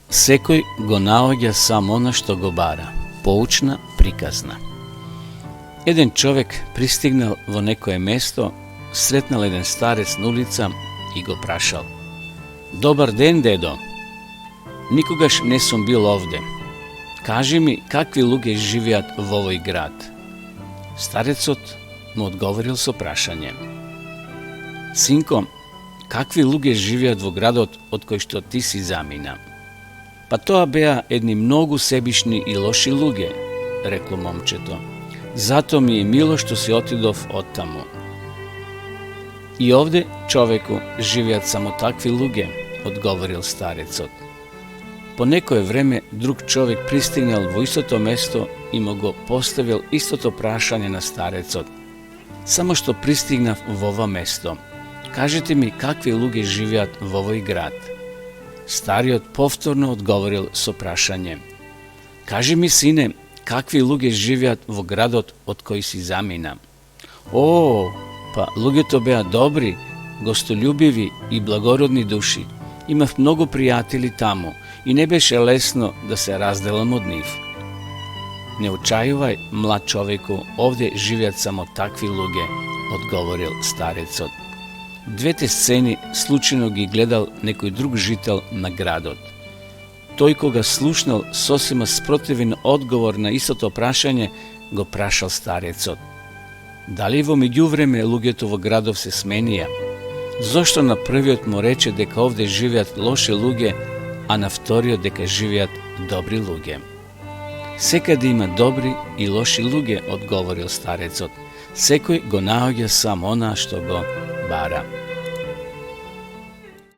Секој го наоѓа само она што го бара. Поучна приказна. Еден човек пристигнал во некое место, сретнал еден старец на улица и го прашал: "Добар ден, дедо. Никогаш не сум бил овде. Кажи ми какви луѓе живеат во овој град?" Старецот му одговорил со прашање: "Синко, какви луѓе живеат во градот од кој што ти си замина?" "Па тоа беа едни многу себишни и лоши луѓе," рекло момчето. "Зато ми е мило што си отидов оттаму." "И овде, човеку, живеат само такви луѓе," одговорил старецот. По некое време друг човек пристигнал во истото место и му го поставил истото прашање на старецот. "Само што пристигнав во ова место. Кажете ми какви луѓе живеат во овој град?" Стариот повторно одговорил со прашање: "Кажи ми, сине, какви луѓе живеат во градот од кој си замина?" "О, па луѓето беа добри, гостолюбиви и благородни души. Имав многу пријатели таму и не беше лесно да се разделам од нив." "Не учајувај, млад човеку, овде живеат само такви луѓе," одговорил старецот. Двете сцени случајно ги гледал некој друг жител на градот. Тој кога слушнал сосема спротивен одговор на истото прашање, го прашал старецот: "Дали во меѓувреме луѓето во градов се сменија? Зошто на првиот му рече дека овде живеат лоши луѓе, а на вториот дека живеат добри луѓе?" "Секаде има добри и лоши луѓе," одговорил старецот. "Секој го наоѓа само она што го бара."